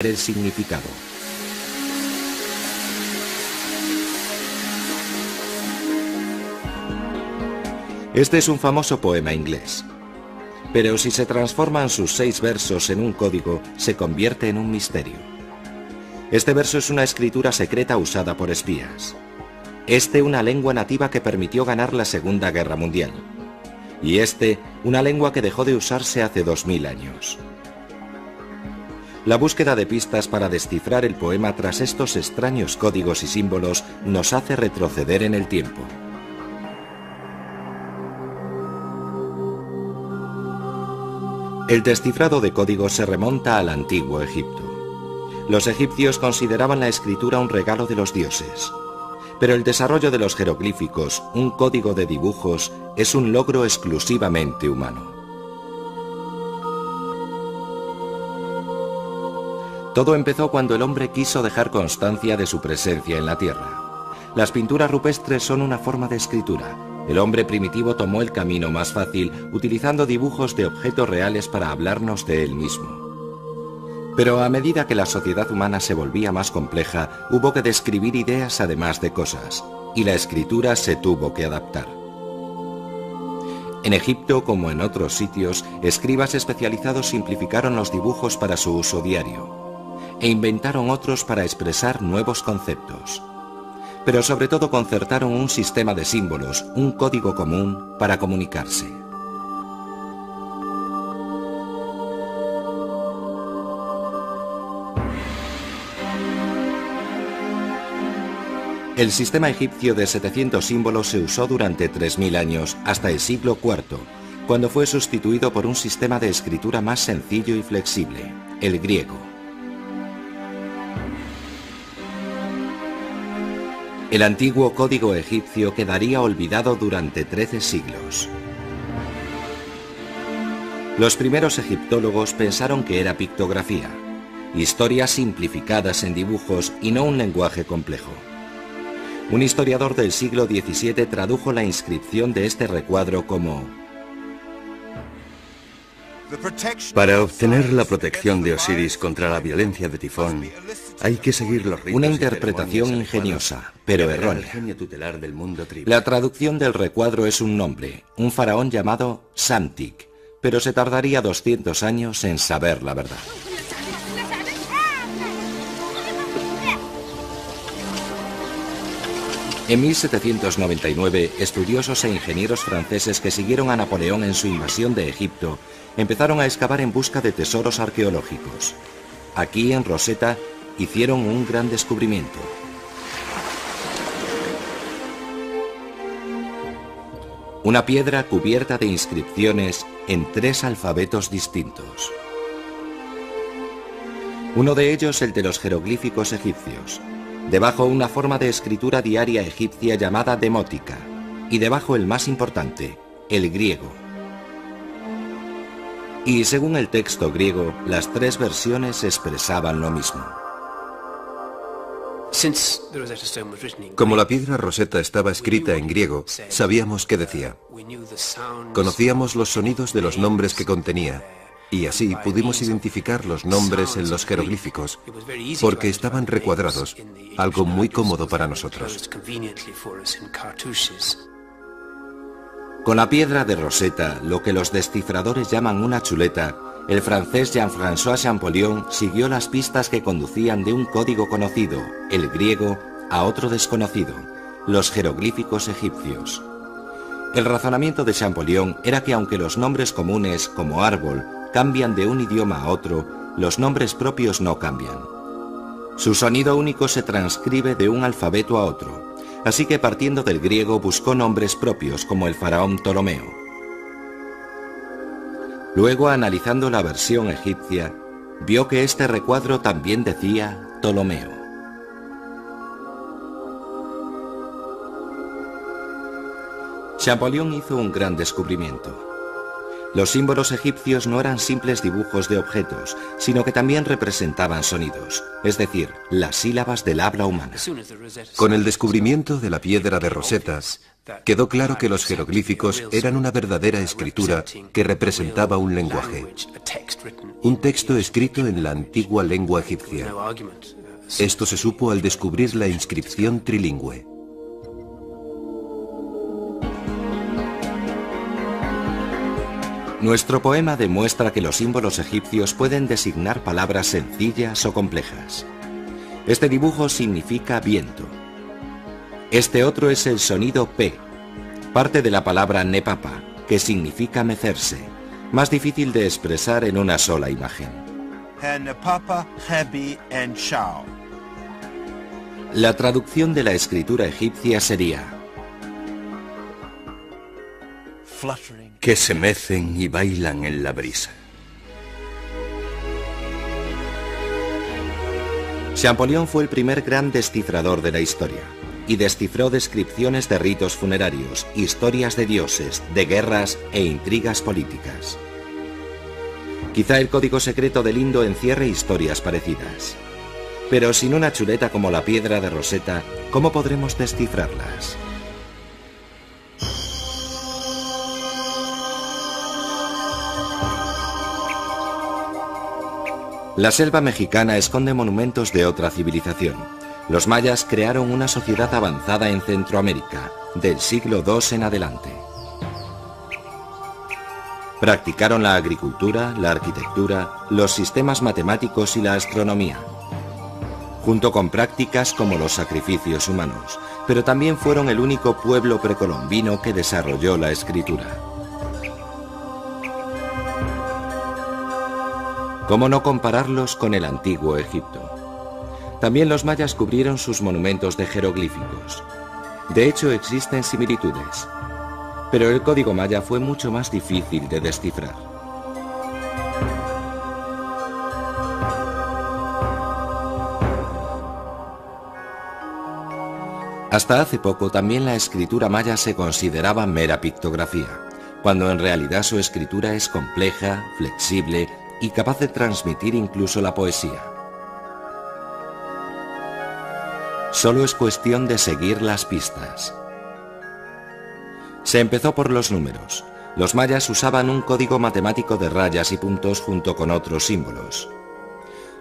el significado. Este es un famoso poema inglés. Pero si se transforman sus 6 versos en un código, se convierte en un misterio. Este verso es una escritura secreta usada por espías. Este, una lengua nativa que permitió ganar la Segunda Guerra Mundial. Y este, una lengua que dejó de usarse hace 2000 años. La búsqueda de pistas para descifrar el poema tras estos extraños códigos y símbolos nos hace retroceder en el tiempo. El descifrado de códigos se remonta al antiguo Egipto. Los egipcios consideraban la escritura un regalo de los dioses. Pero el desarrollo de los jeroglíficos, un código de dibujos, es un logro exclusivamente humano. Todo empezó cuando el hombre quiso dejar constancia de su presencia en la Tierra. Las pinturas rupestres son una forma de escritura. El hombre primitivo tomó el camino más fácil, utilizando dibujos de objetos reales para hablarnos de él mismo. Pero a medida que la sociedad humana se volvía más compleja, hubo que describir ideas además de cosas, y la escritura se tuvo que adaptar. En Egipto, como en otros sitios, escribas especializados simplificaron los dibujos para su uso diario, e inventaron otros para expresar nuevos conceptos. Pero sobre todo concertaron un sistema de símbolos, un código común para comunicarse. El sistema egipcio de 700 símbolos se usó durante 3000 años, hasta el siglo IV, cuando fue sustituido por un sistema de escritura más sencillo y flexible, el griego. El antiguo código egipcio quedaría olvidado durante 13 siglos. Los primeros egiptólogos pensaron que era pictografía, historias simplificadas en dibujos y no un lenguaje complejo. Un historiador del siglo XVII tradujo la inscripción de este recuadro como: para obtener la protección de Osiris contra la violencia de Tifón, hay que seguir los ritos. Una interpretación ingeniosa, pero errónea. La traducción del recuadro es un nombre, un faraón llamado Psamtik, pero se tardaría 200 años en saber la verdad. En 1799, estudiosos e ingenieros franceses que siguieron a Napoleón en su invasión de Egipto empezaron a excavar en busca de tesoros arqueológicos. Aquí, en Rosetta, hicieron un gran descubrimiento. Una piedra cubierta de inscripciones en 3 alfabetos distintos. Uno de ellos el de los jeroglíficos egipcios. Debajo una forma de escritura diaria egipcia llamada demótica, y debajo el más importante, el griego. Y según el texto griego, las 3 versiones expresaban lo mismo. Como la piedra Rosetta estaba escrita en griego, sabíamos qué decía. Conocíamos los sonidos de los nombres que contenía, y así pudimos identificar los nombres en los jeroglíficos, porque estaban recuadrados, algo muy cómodo para nosotros. Con la piedra de Rosetta, lo que los descifradores llaman una chuleta, el francés Jean-François Champollion siguió las pistas que conducían de un código conocido, el griego, a otro desconocido, los jeroglíficos egipcios. El razonamiento de Champollion era que aunque los nombres comunes, como árbol, cambian de un idioma a otro, los nombres propios no cambian. Su sonido único se transcribe de un alfabeto a otro, así que partiendo del griego buscó nombres propios como el faraón Ptolomeo. Luego, analizando la versión egipcia, vio que este recuadro también decía Ptolomeo. Champollion hizo un gran descubrimiento. Los símbolos egipcios no eran simples dibujos de objetos, sino que también representaban sonidos, es decir, las sílabas del habla humana. Con el descubrimiento de la piedra de Rosetta, quedó claro que los jeroglíficos eran una verdadera escritura que representaba un lenguaje, un texto escrito en la antigua lengua egipcia. Esto se supo al descubrir la inscripción trilingüe. Nuestro poema demuestra que los símbolos egipcios pueden designar palabras sencillas o complejas. Este dibujo significa viento. Este otro es el sonido P, parte de la palabra nepapa, que significa mecerse, más difícil de expresar en una sola imagen. La traducción de la escritura egipcia sería: que se mecen y bailan en la brisa. Champollion fue el primer gran descifrador de la historia, y descifró descripciones de ritos funerarios, historias de dioses, de guerras e intrigas políticas. Quizá el código secreto del Indo encierre historias parecidas. Pero sin una chuleta como la piedra de Rosetta, ¿cómo podremos descifrarlas? La selva mexicana esconde monumentos de otra civilización. Los mayas crearon una sociedad avanzada en Centroamérica, del siglo II en adelante. Practicaron la agricultura, la arquitectura, los sistemas matemáticos y la astronomía, junto con prácticas como los sacrificios humanos, pero también fueron el único pueblo precolombino que desarrolló la escritura. ¿Cómo no compararlos con el antiguo Egipto? También los mayas cubrieron sus monumentos de jeroglíficos. De hecho, existen similitudes. Pero el código maya fue mucho más difícil de descifrar. Hasta hace poco también la escritura maya se consideraba mera pictografía, cuando en realidad su escritura es compleja, flexible y capaz de transmitir incluso la poesía. Solo es cuestión de seguir las pistas. Se empezó por los números. Los mayas usaban un código matemático de rayas y puntos junto con otros símbolos.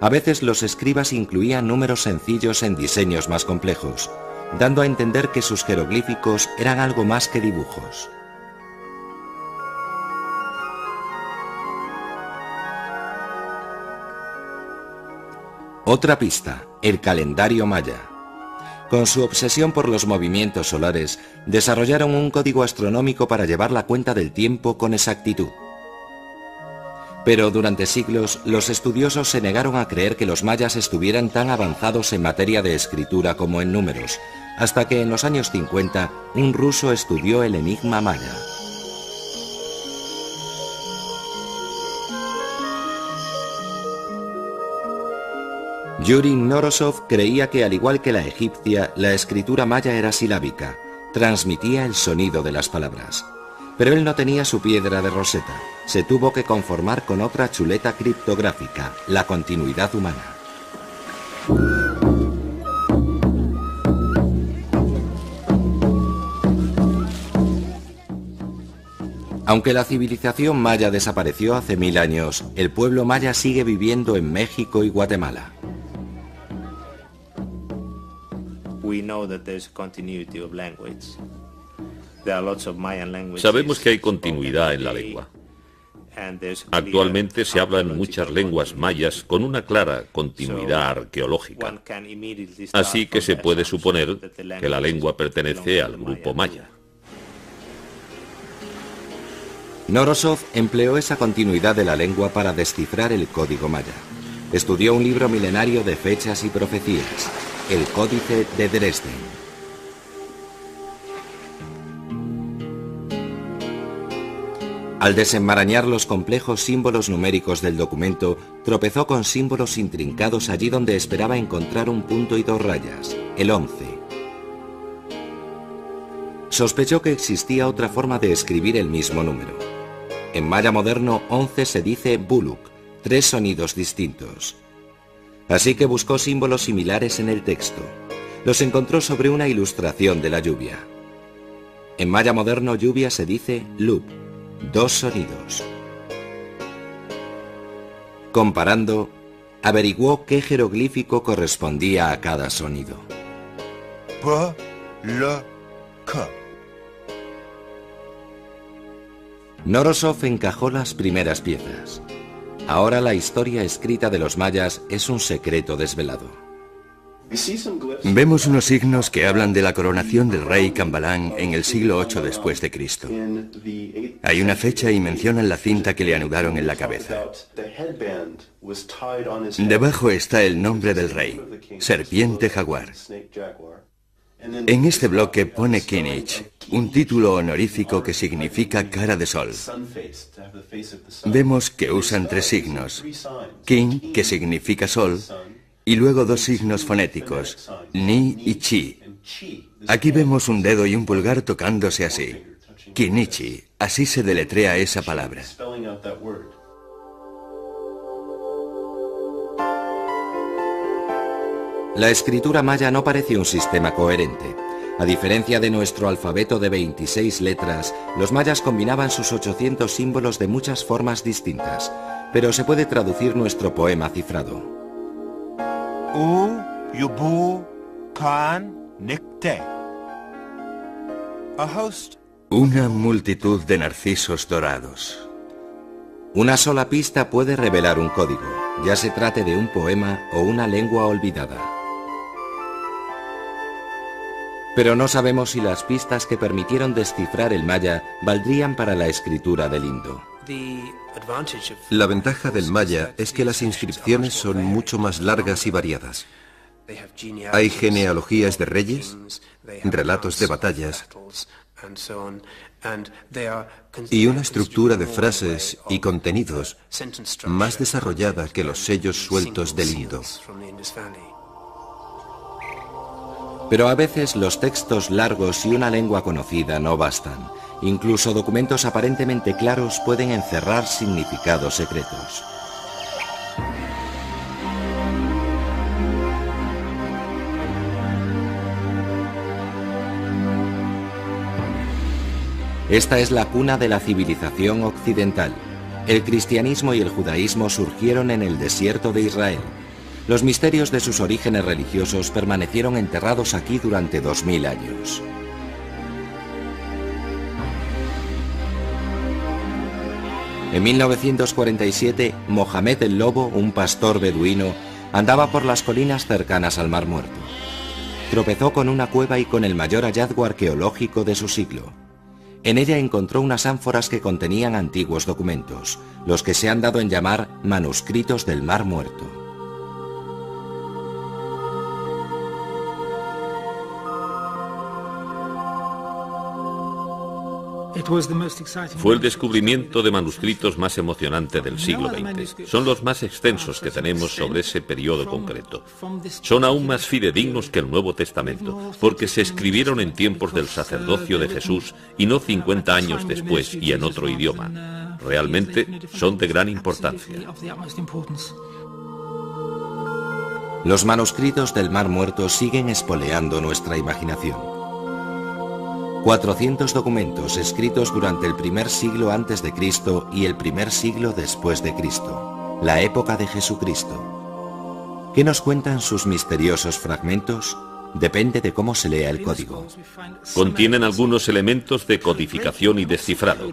A veces los escribas incluían números sencillos en diseños más complejos, dando a entender que sus jeroglíficos eran algo más que dibujos. Otra pista, el calendario maya. Con su obsesión por los movimientos solares, desarrollaron un código astronómico para llevar la cuenta del tiempo con exactitud. Pero durante siglos, los estudiosos se negaron a creer que los mayas estuvieran tan avanzados en materia de escritura como en números, hasta que en los años 50, un ruso estudió el enigma maya. Yuri Knorosov creía que, al igual que la egipcia, la escritura maya era silábica, transmitía el sonido de las palabras. Pero él no tenía su piedra de Rosetta, se tuvo que conformar con otra chuleta criptográfica, la continuidad humana. Aunque la civilización maya desapareció hace 1000 años, el pueblo maya sigue viviendo en México y Guatemala. Sabemos que hay continuidad en la lengua. Actualmente se hablan muchas lenguas mayas con una clara continuidad arqueológica. Así que se puede suponer que la lengua pertenece al grupo maya. Knorosov empleó esa continuidad de la lengua para descifrar el código maya. Estudió un libro milenario de fechas y profecías, el Códice de Dresden. Al desenmarañar los complejos símbolos numéricos del documento, tropezó con símbolos intrincados allí donde esperaba encontrar un punto y 2 rayas, el 11. Sospechó que existía otra forma de escribir el mismo número. En maya moderno 11 se dice buluk, 3 sonidos distintos. Así que buscó símbolos similares en el texto. Los encontró sobre una ilustración de la lluvia. En maya moderno lluvia se dice lup, 2 sonidos. Comparando, averiguó qué jeroglífico correspondía a cada sonido. P, L, K. Norosov encajó las primeras piezas. Ahora la historia escrita de los mayas es un secreto desvelado. Vemos unos signos que hablan de la coronación del rey Cambalán en el siglo VIII después de Cristo. Hay una fecha y mencionan la cinta que le anudaron en la cabeza. Debajo está el nombre del rey, serpiente jaguar. En este bloque pone Kinich, un título honorífico que significa cara de sol. Vemos que usan 3 signos, Kin, que significa sol, y luego 2 signos fonéticos, Ni y Chi. Aquí vemos un dedo y un pulgar tocándose así. Kinichi, así se deletrea esa palabra. La escritura maya no parece un sistema coherente. A diferencia de nuestro alfabeto de 26 letras, los mayas combinaban sus 800 símbolos de muchas formas distintas, pero se puede traducir nuestro poema cifrado. U, Yubu, Kan, Nikte. A host. Una multitud de narcisos dorados. Una sola pista puede revelar un código, ya se trate de un poema o una lengua olvidada. Pero no sabemos si las pistas que permitieron descifrar el maya valdrían para la escritura del indo. La ventaja del maya es que las inscripciones son mucho más largas y variadas. Hay genealogías de reyes, relatos de batallas y una estructura de frases y contenidos más desarrollada que los sellos sueltos del Indo. Pero a veces los textos largos y una lengua conocida no bastan. Incluso documentos aparentemente claros pueden encerrar significados secretos. Esta es la cuna de la civilización occidental. El cristianismo y el judaísmo surgieron en el desierto de Israel. Los misterios de sus orígenes religiosos permanecieron enterrados aquí durante 2000 años. En 1947, Mohamed el Lobo, un pastor beduino, andaba por las colinas cercanas al Mar Muerto. Tropezó con una cueva y con el mayor hallazgo arqueológico de su siglo. En ella encontró unas ánforas que contenían antiguos documentos, los que se han dado en llamar manuscritos del Mar Muerto. Fue el descubrimiento de manuscritos más emocionante del siglo XX. Son los más extensos que tenemos sobre ese periodo concreto. Son aún más fidedignos que el Nuevo Testamento, porque se escribieron en tiempos del sacerdocio de Jesús y no 50 años después y en otro idioma. Realmente son de gran importancia. Los manuscritos del Mar Muerto siguen espoleando nuestra imaginación. 400 documentos escritos durante el primer siglo antes de Cristo y el primer siglo después de Cristo, la época de Jesucristo. ¿Qué nos cuentan sus misteriosos fragmentos? Depende de cómo se lea el código. Contienen algunos elementos de codificación y descifrado,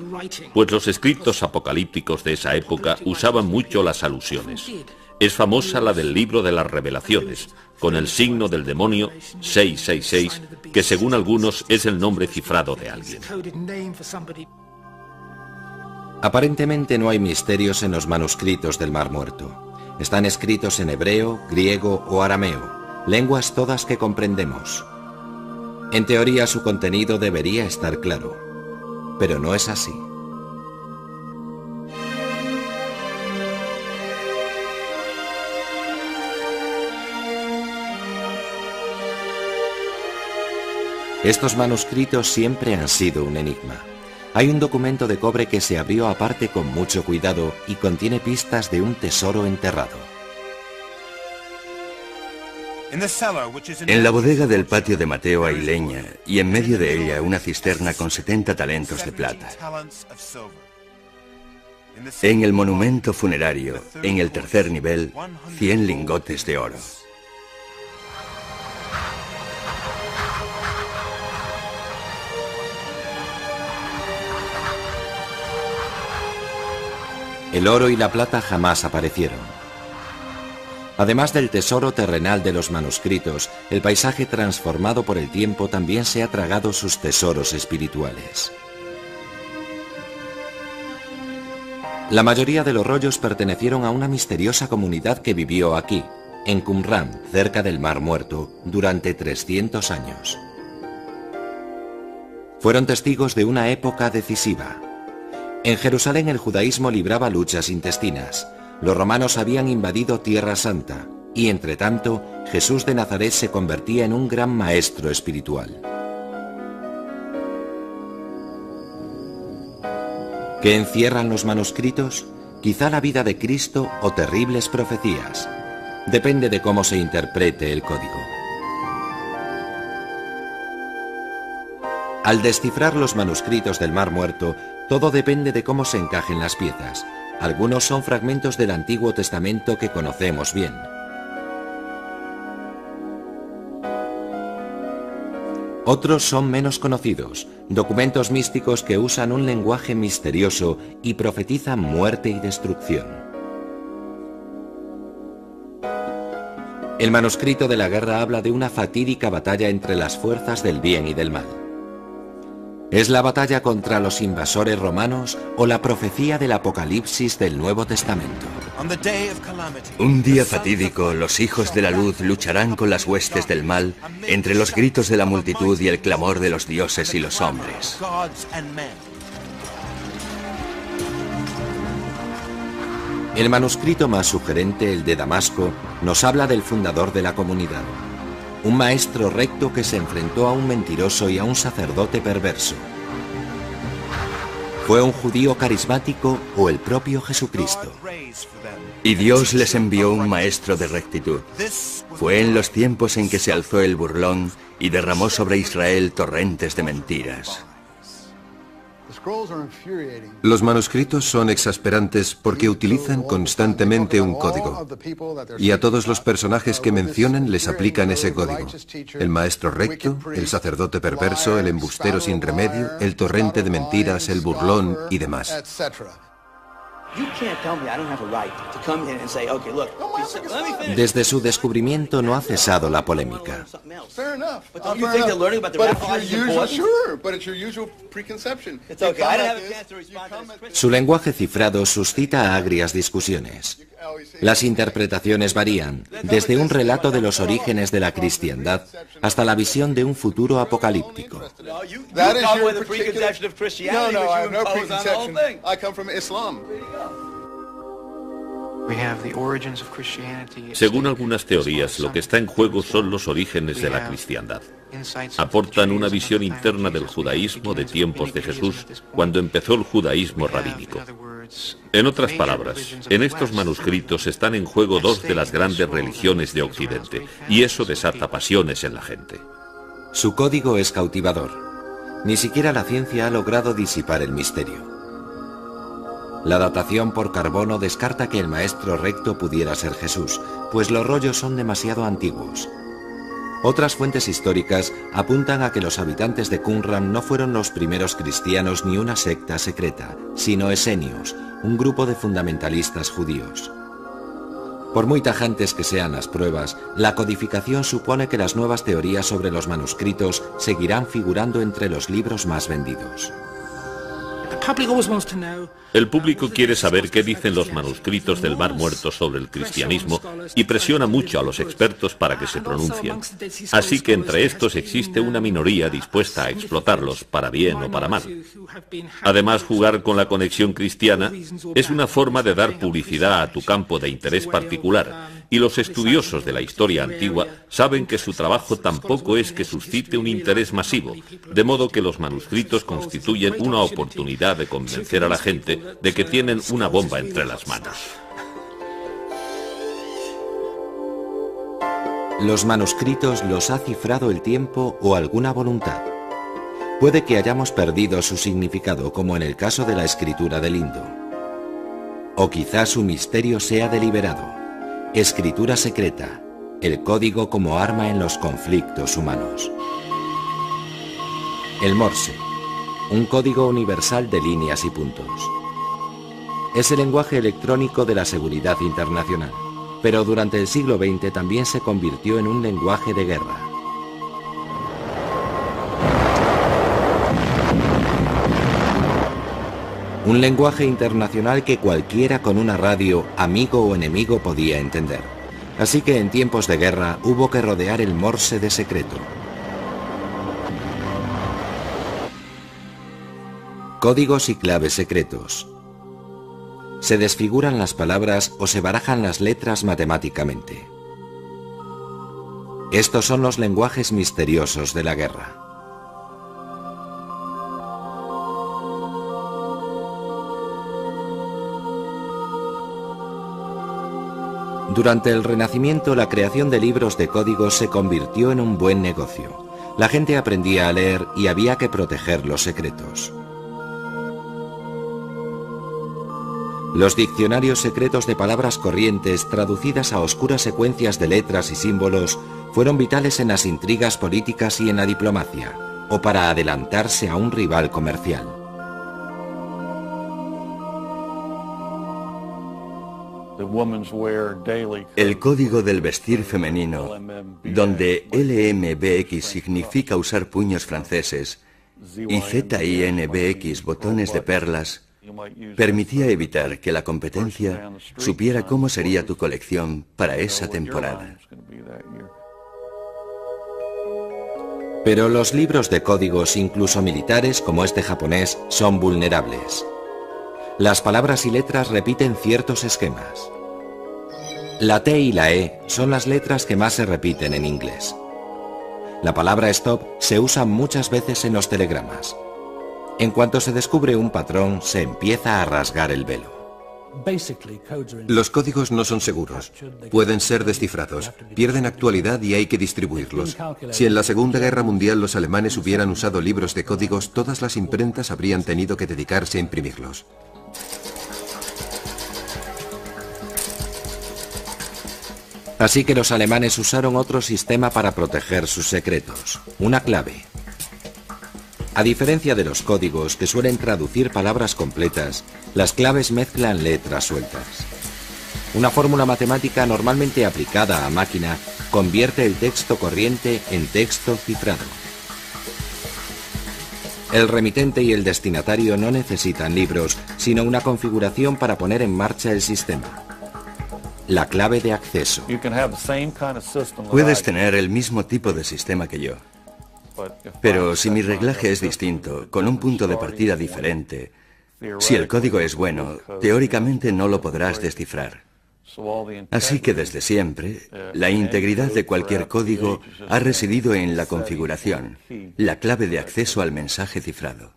pues los escritos apocalípticos de esa época usaban mucho las alusiones. Es famosa la del libro de las revelaciones, con el signo del demonio 666, que según algunos es el nombre cifrado de alguien. Aparentemente no hay misterios en los manuscritos del Mar Muerto. Están escritos en hebreo, griego o arameo, lenguas todas que comprendemos. En teoría su contenido debería estar claro, pero no es así. Estos manuscritos siempre han sido un enigma. Hay un documento de cobre que se abrió aparte con mucho cuidado y contiene pistas de un tesoro enterrado. En la bodega del patio de Mateo hay leña y en medio de ella una cisterna con 70 talentos de plata. En el monumento funerario, en el tercer nivel, 100 lingotes de oro. El oro y la plata jamás aparecieron. Además del tesoro terrenal de los manuscritos, el paisaje transformado por el tiempo también se ha tragado sus tesoros espirituales. La mayoría de los rollos pertenecieron a una misteriosa comunidad que vivió aquí, en Qumran, cerca del Mar Muerto, durante 300 años. Fueron testigos de una época decisiva. En Jerusalén el judaísmo libraba luchas intestinas. Los romanos habían invadido Tierra Santa y, entre tanto, Jesús de Nazaret se convertía en un gran maestro espiritual. ¿Qué encierran los manuscritos? Quizá la vida de Cristo o terribles profecías. Depende de cómo se interprete el código. Al descifrar los manuscritos del Mar Muerto, todo depende de cómo se encajen las piezas. Algunos son fragmentos del Antiguo Testamento que conocemos bien. Otros son menos conocidos, documentos místicos que usan un lenguaje misterioso y profetizan muerte y destrucción. El manuscrito de la guerra habla de una fatídica batalla entre las fuerzas del bien y del mal. ¿Es la batalla contra los invasores romanos o la profecía del Apocalipsis del Nuevo Testamento? Un día fatídico, los hijos de la luz lucharán con las huestes del mal entre los gritos de la multitud y el clamor de los dioses y los hombres. El manuscrito más sugerente, el de Damasco, nos habla del fundador de la comunidad. Un maestro recto que se enfrentó a un mentiroso y a un sacerdote perverso. ¿Fue un judío carismático o el propio Jesucristo? Y Dios les envió un maestro de rectitud. Fue en los tiempos en que se alzó el burlón y derramó sobre Israel torrentes de mentiras. Los manuscritos son exasperantes porque utilizan constantemente un código. Y a todos los personajes que mencionan les aplican ese código. El maestro recto, el sacerdote perverso, el embustero sin remedio, el torrente de mentiras, el burlón y demás. Desde su descubrimiento no ha cesado la polémica. Su lenguaje cifrado suscita agrias discusiones. Las interpretaciones varían, desde un relato de los orígenes de la cristiandad hasta la visión de un futuro apocalíptico. Según algunas teorías, lo que está en juego son los orígenes de la cristiandad. Aportan una visión interna del judaísmo de tiempos de Jesús, cuando empezó el judaísmo rabínico. En otras palabras, en estos manuscritos están en juego dos de las grandes religiones de Occidente, y eso desata pasiones en la gente. Su código es cautivador. Ni siquiera la ciencia ha logrado disipar el misterio. La datación por carbono descarta que el maestro recto pudiera ser Jesús, pues los rollos son demasiado antiguos. Otras fuentes históricas apuntan a que los habitantes de Qumran no fueron los primeros cristianos ni una secta secreta, sino esenios, un grupo de fundamentalistas judíos. Por muy tajantes que sean las pruebas, la codificación supone que las nuevas teorías sobre los manuscritos seguirán figurando entre los libros más vendidos. El público quiere saber qué dicen los manuscritos del Mar Muerto sobre el cristianismo y presiona mucho a los expertos para que se pronuncien. Así que entre estos existe una minoría dispuesta a explotarlos para bien o para mal. Además, jugar con la conexión cristiana es una forma de dar publicidad a tu campo de interés particular y los estudiosos de la historia antigua saben que su trabajo tampoco es que suscite un interés masivo, de modo que los manuscritos constituyen una oportunidad de convencer a la gente de que tienen una bomba entre las manos. Los manuscritos los ha cifrado el tiempo o alguna voluntad. Puede que hayamos perdido su significado, como en el caso de la escritura del Indo. O quizás su misterio sea deliberado. Escritura secreta, el código como arma en los conflictos humanos. El Morse, un código universal de líneas y puntos. Es el lenguaje electrónico de la seguridad internacional, pero durante el siglo XX también se convirtió en un lenguaje de guerra. Un lenguaje internacional que cualquiera con una radio, amigo o enemigo, podía entender. Así que en tiempos de guerra hubo que rodear el Morse de secreto. Códigos y claves secretos. Se desfiguran las palabras o se barajan las letras matemáticamente. Estos son los lenguajes misteriosos de la guerra. Durante el Renacimiento, la creación de libros de códigos se convirtió en un buen negocio. La gente aprendía a leer y había que proteger los secretos. Los diccionarios secretos de palabras corrientes, traducidas a oscuras secuencias de letras y símbolos, fueron vitales en las intrigas políticas y en la diplomacia, o para adelantarse a un rival comercial. El código del vestir femenino, donde LMBX significa usar puños franceses y ZINBX botones de perlas, permitía evitar que la competencia supiera cómo sería tu colección para esa temporada. Pero los libros de códigos, incluso militares como este japonés, son vulnerables. Las palabras y letras repiten ciertos esquemas. La T y la E son las letras que más se repiten en inglés. La palabra stop se usa muchas veces en los telegramas. En cuanto se descubre un patrón, se empieza a rasgar el velo. Los códigos no son seguros. Pueden ser descifrados, pierden actualidad y hay que distribuirlos. Si en la Segunda Guerra Mundial los alemanes hubieran usado libros de códigos, todas las imprentas habrían tenido que dedicarse a imprimirlos. Así que los alemanes usaron otro sistema para proteger sus secretos, una clave. A diferencia de los códigos, que suelen traducir palabras completas, las claves mezclan letras sueltas. Una fórmula matemática normalmente aplicada a máquina convierte el texto corriente en texto cifrado. El remitente y el destinatario no necesitan libros, sino una configuración para poner en marcha el sistema. La clave de acceso. Puedes tener el mismo tipo de sistema que yo. Pero si mi reglaje es distinto, con un punto de partida diferente, si el código es bueno, teóricamente no lo podrás descifrar. Así que desde siempre, la integridad de cualquier código ha residido en la configuración, la clave de acceso al mensaje cifrado.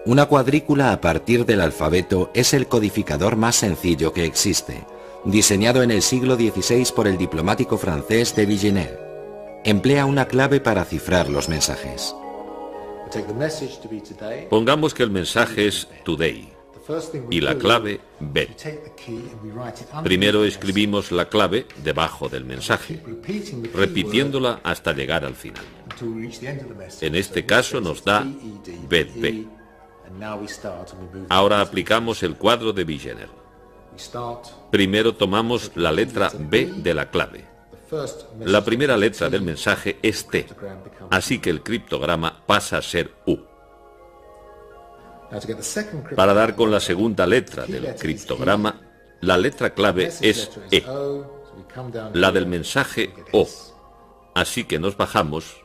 Una cuadrícula a partir del alfabeto es el codificador más sencillo que existe, diseñado en el siglo XVI por el diplomático francés de Villeneuve. Emplea una clave para cifrar los mensajes. Pongamos que el mensaje es Today y la clave Bet. Primero escribimos la clave debajo del mensaje, repitiéndola hasta llegar al final. En este caso nos da BetB. Ahora aplicamos el cuadro de Villeneuve. Primero tomamos la letra B de la clave. La primera letra del mensaje es T, así que el criptograma pasa a ser U. Para dar con la segunda letra del criptograma, la letra clave es E, la del mensaje O, así que nos bajamos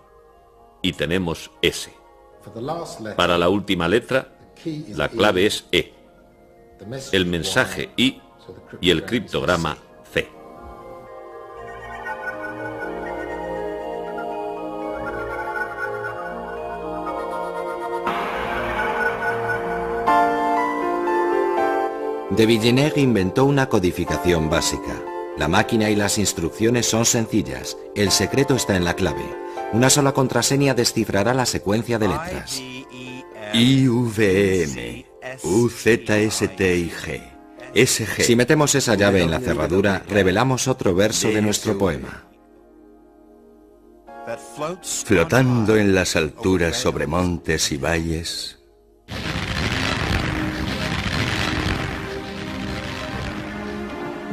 y tenemos S. Para la última letra, la clave es E. El mensaje I y el criptograma C. De Villeneuve inventó una codificación básica. La máquina y las instrucciones son sencillas. El secreto está en la clave. Una sola contraseña descifrará la secuencia de letras. IVM, UZSTIG, SG. Si metemos esa llave en la cerradura, revelamos otro verso de nuestro poema. Flotando en las alturas sobre montes y valles.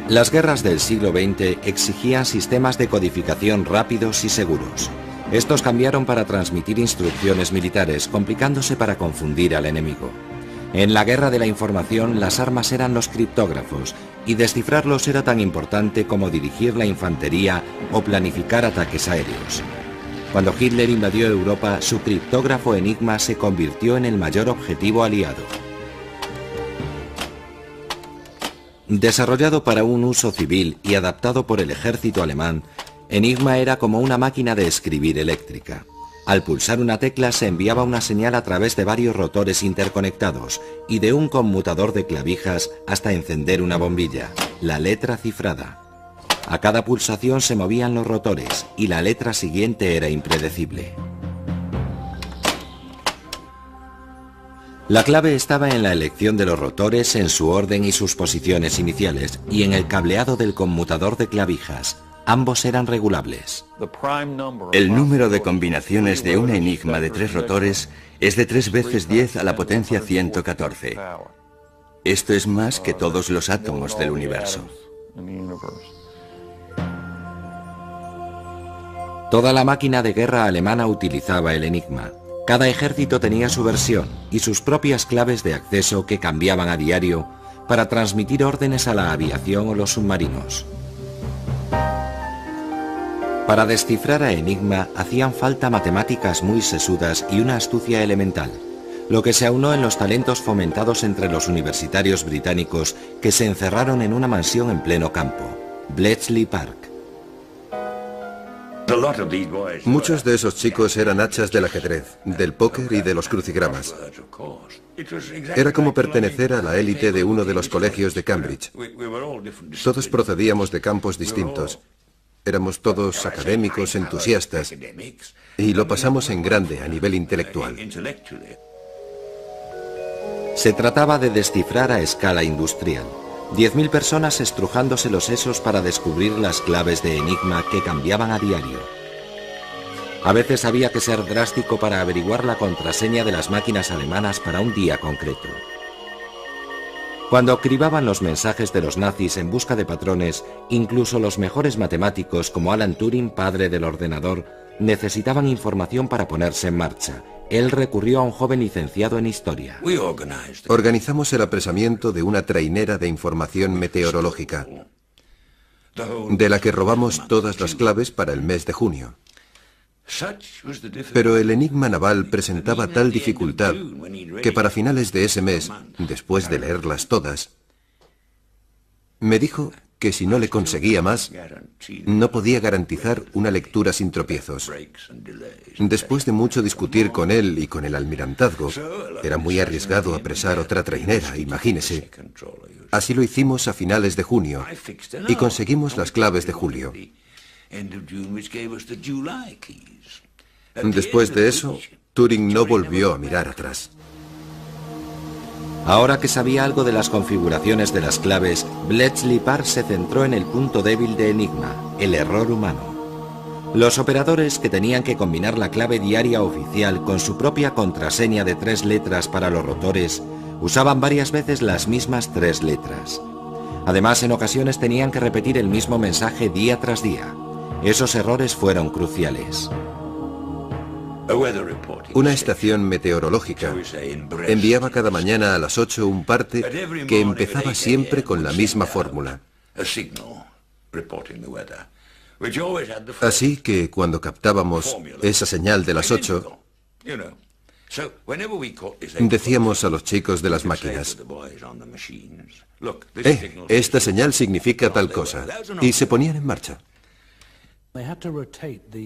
Las guerras del siglo XX exigían sistemas de codificación rápidos y seguros. Estos cambiaron para transmitir instrucciones militares, complicándose para confundir al enemigo. En la guerra de la información, las armas eran los criptógrafos, y descifrarlos era tan importante como dirigir la infantería o planificar ataques aéreos. Cuando Hitler invadió Europa, su criptógrafo Enigma se convirtió en el mayor objetivo aliado. Desarrollado para un uso civil y adaptado por el ejército alemán, Enigma era como una máquina de escribir eléctrica. Al pulsar una tecla se enviaba una señal a través de varios rotores interconectados y de un conmutador de clavijas hasta encender una bombilla, la letra cifrada. A cada pulsación se movían los rotores y la letra siguiente era impredecible. La clave estaba en la elección de los rotores, en su orden y sus posiciones iniciales, y en el cableado del conmutador de clavijas. Ambos eran regulables. El número de combinaciones de una enigma de 3 rotores es de 3 veces 10 a la potencia 114. Esto es más que todos los átomos del universo. Toda la máquina de guerra alemana utilizaba el Enigma. Cada ejército tenía su versión y sus propias claves de acceso que cambiaban a diario para transmitir órdenes a la aviación o los submarinos. Para descifrar a Enigma hacían falta matemáticas muy sesudas y una astucia elemental, lo que se aunó en los talentos fomentados entre los universitarios británicos que se encerraron en una mansión en pleno campo, Bletchley Park. Muchos de esos chicos eran hachas del ajedrez, del póker y de los crucigramas. Era como pertenecer a la élite de uno de los colegios de Cambridge. Todos procedíamos de campos distintos. Éramos todos académicos, entusiastas, y lo pasamos en grande a nivel intelectual. Se trataba de descifrar a escala industrial. 10.000 personas estrujándose los sesos para descubrir las claves de Enigma que cambiaban a diario. A veces había que ser drástico para averiguar la contraseña de las máquinas alemanas para un día concreto. Cuando cribaban los mensajes de los nazis en busca de patrones, incluso los mejores matemáticos como Alan Turing, padre del ordenador, necesitaban información para ponerse en marcha. Él recurrió a un joven licenciado en historia. Organizamos el apresamiento de una trainera de información meteorológica, de la que robamos todas las claves para el mes de junio. Pero el enigma naval presentaba tal dificultad que para finales de ese mes, después de leerlas todas, me dijo que si no le conseguía más, no podía garantizar una lectura sin tropiezos. Después de mucho discutir con él y con el almirantazgo, era muy arriesgado apresar otra trainera, imagínese. Así lo hicimos a finales de junio y conseguimos las claves de julio. Después de eso, Turing no volvió a mirar atrás. Ahora que sabía algo de las configuraciones de las claves, Bletchley Park se centró en el punto débil de Enigma, el error humano. Los operadores que tenían que combinar la clave diaria oficial con su propia contraseña de 3 letras para los rotores, usaban varias veces las mismas 3 letras. Además, en ocasiones tenían que repetir el mismo mensaje día tras día. Esos errores fueron cruciales. Una estación meteorológica enviaba cada mañana a las 8 un parte que empezaba siempre con la misma fórmula. Así que cuando captábamos esa señal de las 8, Decíamos a los chicos de las máquinas, esta señal significa tal cosa, y se ponían en marcha.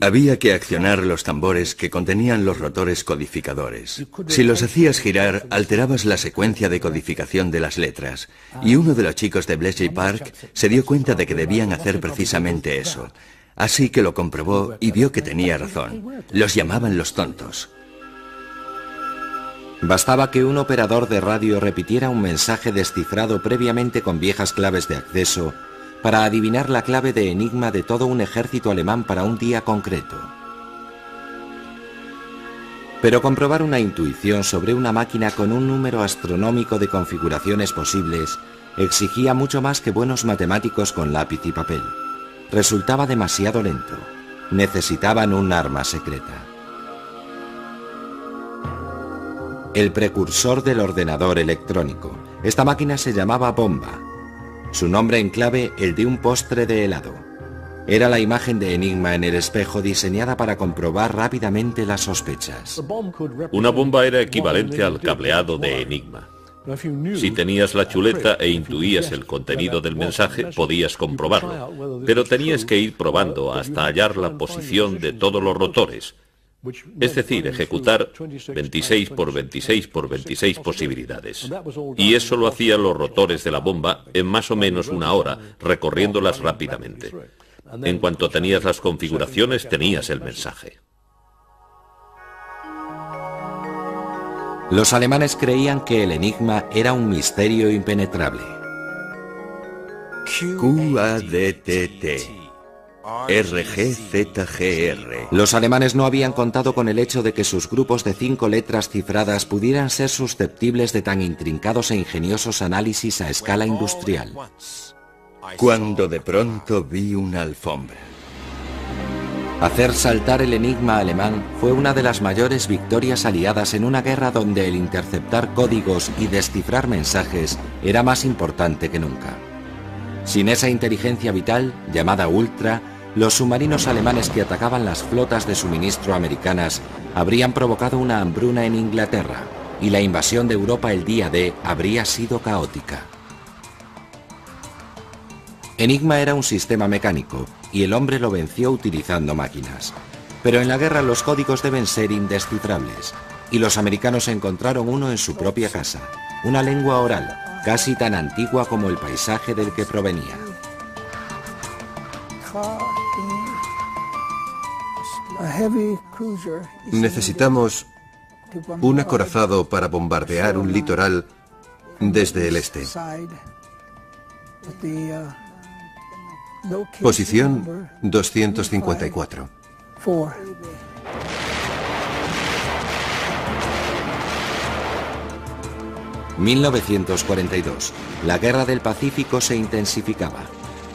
Había que accionar los tambores que contenían los rotores codificadores. Si los hacías girar, alterabas la secuencia de codificación de las letras, y uno de los chicos de Bletchley Park se dio cuenta de que debían hacer precisamente eso. Así que lo comprobó y vio que tenía razón. Los llamaban los tontos. Bastaba que un operador de radio repitiera un mensaje descifrado previamente con viejas claves de acceso para adivinar la clave de enigma de todo un ejército alemán para un día concreto. Pero comprobar una intuición sobre una máquina con un número astronómico de configuraciones posibles exigía mucho más que buenos matemáticos con lápiz y papel. Resultaba demasiado lento. Necesitaban un arma secreta. El precursor del ordenador electrónico. Esta máquina se llamaba bomba. Su nombre en clave, el de un postre de helado. Era la imagen de Enigma en el espejo diseñada para comprobar rápidamente las sospechas. Una bomba era equivalente al cableado de Enigma. Si tenías la chuleta e intuías el contenido del mensaje, podías comprobarlo, pero tenías que ir probando hasta hallar la posición de todos los rotores. Es decir, ejecutar 26 por 26 por 26 posibilidades. Y eso lo hacían los rotores de la bomba en más o menos una hora, recorriéndolas rápidamente. En cuanto tenías las configuraciones, tenías el mensaje. Los alemanes creían que el enigma era un misterio impenetrable. QADTT. RGZGR. Los alemanes no habían contado con el hecho de que sus grupos de 5 letras cifradas pudieran ser susceptibles de tan intrincados e ingeniosos análisis a escala industrial. Cuando de pronto vi una alfombra. Hacer saltar el enigma alemán fue una de las mayores victorias aliadas en una guerra donde el interceptar códigos y descifrar mensajes era más importante que nunca. Sin esa inteligencia vital, llamada ultra, los submarinos alemanes que atacaban las flotas de suministro americanas habrían provocado una hambruna en Inglaterra, y la invasión de Europa el día D habría sido caótica. Enigma era un sistema mecánico, y el hombre lo venció utilizando máquinas. Pero en la guerra los códigos deben ser indescifrables, y los americanos encontraron uno en su propia casa, una lengua oral, casi tan antigua como el paisaje del que provenía. Necesitamos un acorazado para bombardear un litoral desde el este. Posición 254. 1942. La guerra del Pacífico se intensificaba.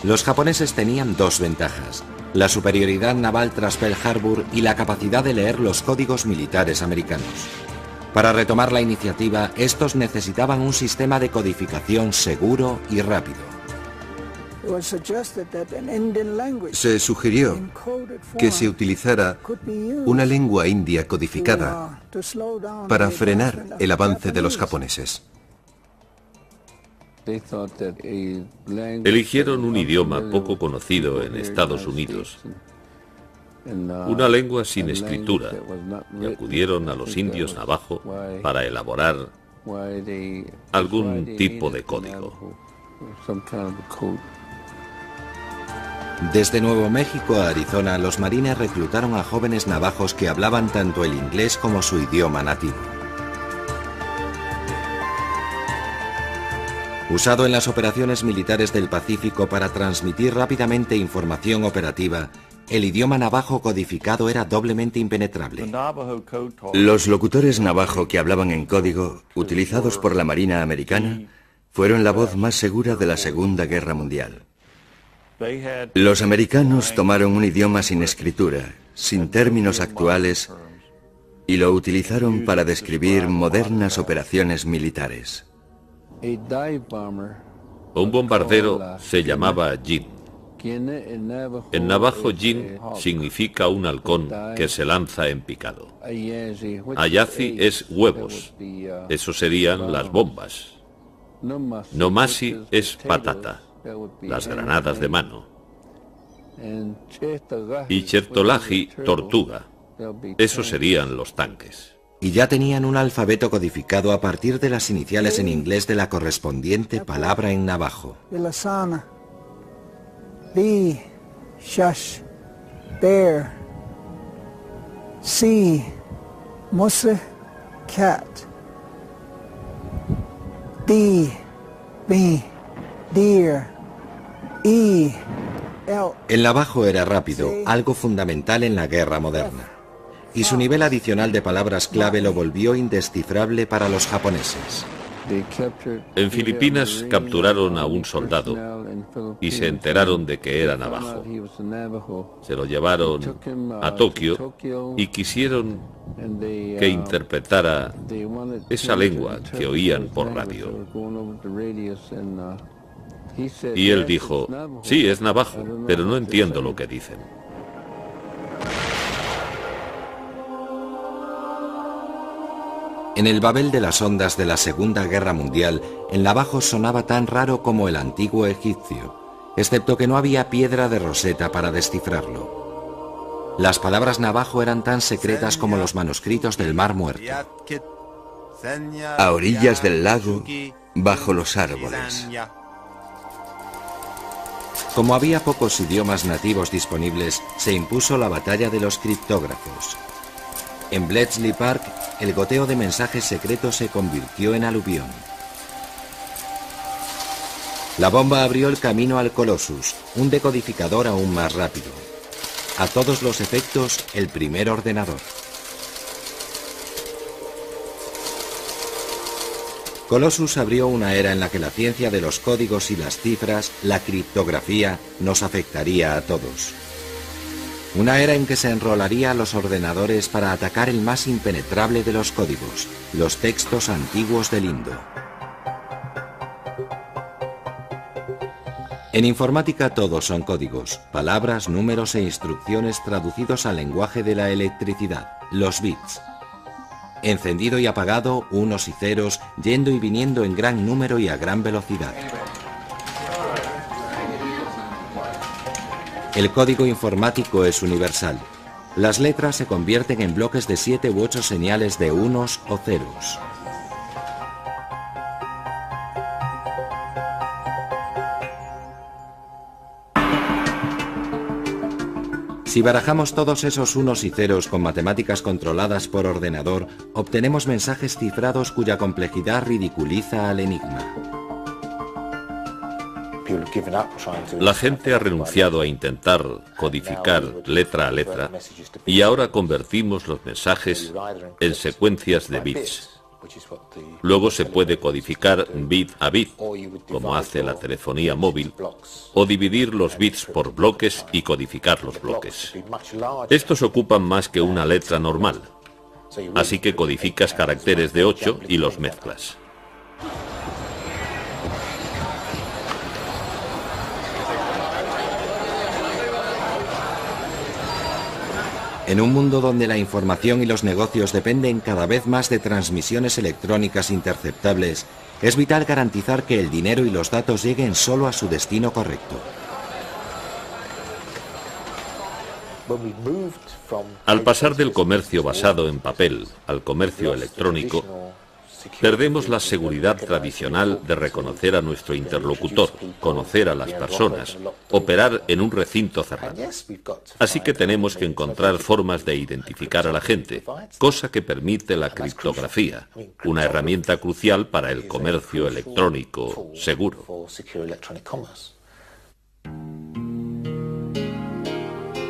Los japoneses tenían dos ventajas: la superioridad naval tras Pearl Harbor y la capacidad de leer los códigos militares americanos. Para retomar la iniciativa, estos necesitaban un sistema de codificación seguro y rápido. Se sugirió que se utilizara una lengua india codificada para frenar el avance de los japoneses. Eligieron un idioma poco conocido en Estados Unidos, una lengua sin escritura, y acudieron a los indios navajo para elaborar algún tipo de código. Desde Nuevo México a Arizona, los marines reclutaron a jóvenes navajos que hablaban tanto el inglés como su idioma nativo. Usado en las operaciones militares del Pacífico para transmitir rápidamente información operativa, el idioma navajo codificado era doblemente impenetrable. Los locutores navajo que hablaban en código, utilizados por la Marina americana, fueron la voz más segura de la Segunda Guerra Mundial. Los americanos tomaron un idioma sin escritura, sin términos actuales, y lo utilizaron para describir modernas operaciones militares. Un bombardero se llamaba Jim. En navajo, yin significa un halcón que se lanza en picado. Ayazi es huevos. Eso serían las bombas. Nomasi es patata, las granadas de mano. Y chertolaji, tortuga. Eso serían los tanques. Y ya tenían un alfabeto codificado a partir de las iniciales en inglés de la correspondiente palabra en navajo. B, Shush, Bear, C, Musa, Cat, D, B, Deer, E, L. El navajo era rápido, algo fundamental en la guerra moderna. Y su nivel adicional de palabras clave lo volvió indescifrable para los japoneses. En Filipinas capturaron a un soldado y se enteraron de que era navajo. Se lo llevaron a Tokio y quisieron que interpretara esa lengua que oían por radio. Y él dijo, sí, es navajo, pero no entiendo lo que dicen. En el Babel de las ondas de la Segunda Guerra Mundial, el navajo sonaba tan raro como el antiguo egipcio, excepto que no había piedra de Rosetta para descifrarlo. Las palabras navajo eran tan secretas como los manuscritos del Mar Muerto. A orillas del lago, bajo los árboles. Como había pocos idiomas nativos disponibles, se impuso la batalla de los criptógrafos. En Bletchley Park, el goteo de mensajes secretos se convirtió en aluvión. La bomba abrió el camino al Colossus, un decodificador aún más rápido. A todos los efectos, el primer ordenador. Colossus abrió una era en la que la ciencia de los códigos y las cifras, la criptografía, nos afectaría a todos. Una era en que se enrolaría a los ordenadores para atacar el más impenetrable de los códigos, los textos antiguos del Indo. En informática todos son códigos, palabras, números e instrucciones traducidos al lenguaje de la electricidad, los bits. Encendido y apagado, unos y ceros, yendo y viniendo en gran número y a gran velocidad. El código informático es universal. Las letras se convierten en bloques de 7 u 8 señales de unos o ceros. Si barajamos todos esos unos y ceros con matemáticas controladas por ordenador, obtenemos mensajes cifrados cuya complejidad ridiculiza al enigma. La gente ha renunciado a intentar codificar letra a letra y ahora convertimos los mensajes en secuencias de bits. Luego se puede codificar bit a bit, como hace la telefonía móvil, o dividir los bits por bloques y codificar los bloques. Estos ocupan más que una letra normal, así que codificas caracteres de 8 y los mezclas. En un mundo donde la información y los negocios dependen cada vez más de transmisiones electrónicas interceptables, es vital garantizar que el dinero y los datos lleguen solo a su destino correcto. Al pasar del comercio basado en papel al comercio electrónico, perdemos la seguridad tradicional de reconocer a nuestro interlocutor, conocer a las personas, operar en un recinto cerrado. Así que tenemos que encontrar formas de identificar a la gente, cosa que permite la criptografía, una herramienta crucial para el comercio electrónico seguro.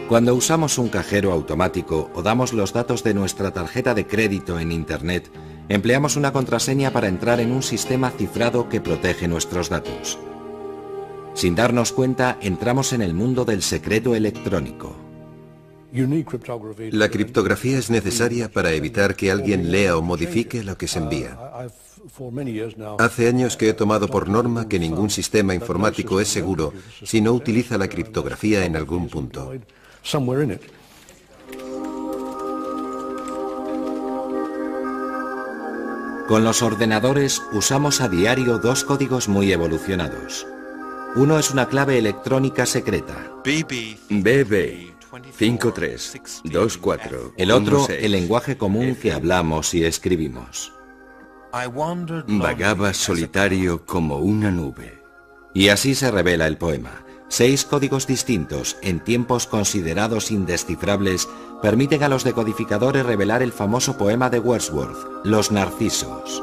Cuando usamos un cajero automático o damos los datos de nuestra tarjeta de crédito en Internet, empleamos una contraseña para entrar en un sistema cifrado que protege nuestros datos. Sin darnos cuenta, entramos en el mundo del secreto electrónico. La criptografía es necesaria para evitar que alguien lea o modifique lo que se envía. Hace años que he tomado por norma que ningún sistema informático es seguro si no utiliza la criptografía en algún punto. Con los ordenadores usamos a diario dos códigos muy evolucionados. Uno es una clave electrónica secreta. BB 5324. El otro, el lenguaje común que hablamos y escribimos. Vagaba solitario como una nube. Y así se revela el poema. 6 códigos distintos, en tiempos considerados indescifrables, permiten a los decodificadores revelar el famoso poema de Wordsworth, Los Narcisos.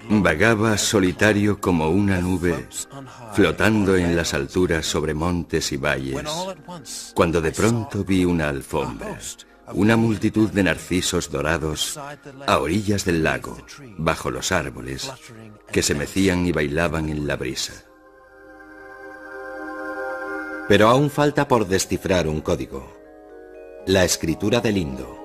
Vagaba solitario como una nube, flotando en las alturas sobre montes y valles, cuando de pronto vi una alfombra, una multitud de narcisos dorados a orillas del lago, bajo los árboles, que se mecían y bailaban en la brisa. Pero aún falta por descifrar un código. La escritura de Lindo.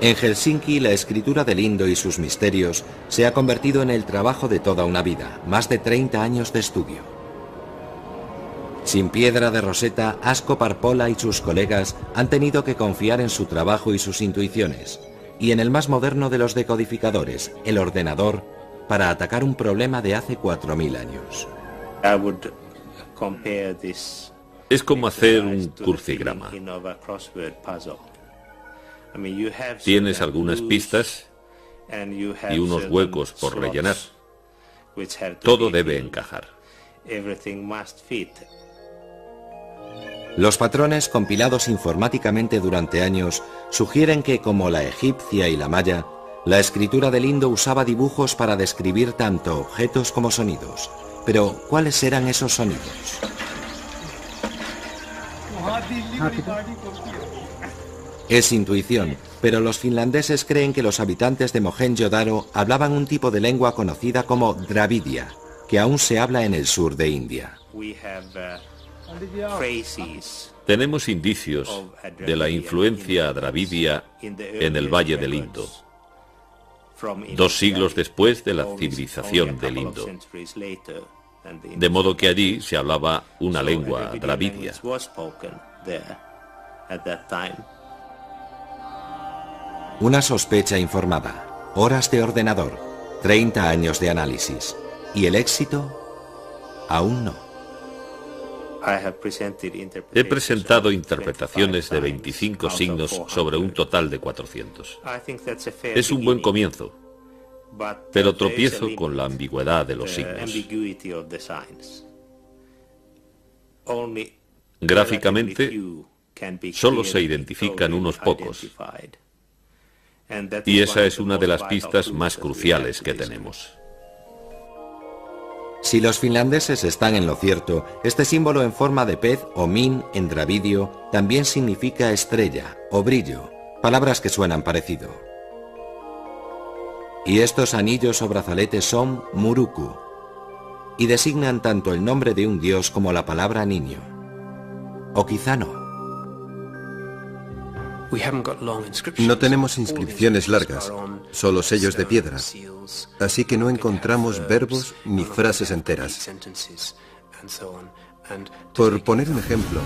En Helsinki, la escritura de Lindo y sus misterios se ha convertido en el trabajo de toda una vida, más de 30 años de estudio. Sin piedra de Rosetta, Asko Parpola y sus colegas han tenido que confiar en su trabajo y sus intuiciones, y en el más moderno de los decodificadores, el ordenador, para atacar un problema de hace 4000 años. Es como hacer un crucigrama. Tienes algunas pistas y unos huecos por rellenar. Todo debe encajar. Los patrones compilados informáticamente durante años sugieren que, como la egipcia y la maya, la escritura de Lindo usaba dibujos para describir tanto objetos como sonidos. Pero, ¿cuáles eran esos sonidos? Es intuición, pero los finlandeses creen que los habitantes de Mohenjo-Daro hablaban un tipo de lengua conocida como Dravidia, que aún se habla en el sur de India. Tenemos indicios de la influencia dravidia en el Valle del Indo, 2 siglos después de la civilización del Indo, de modo que allí se hablaba una lengua dravidia. Una sospecha informada, horas de ordenador, 30 años de análisis. ¿Y el éxito? Aún no. He presentado interpretaciones de 25 signos sobre un total de 400. Es un buen comienzo, pero tropiezo con la ambigüedad de los signos. Gráficamente, solo se identifican unos pocos, y esa es una de las pistas más cruciales que tenemos. Si los finlandeses están en lo cierto, este símbolo en forma de pez o min en dravidio también significa estrella o brillo, palabras que suenan parecido. Y estos anillos o brazaletes son muruku, y designan tanto el nombre de un dios como la palabra niño. O quizá no. No tenemos inscripciones largas, solo sellos de piedra, así que no encontramos verbos ni frases enteras. Por poner un ejemplo,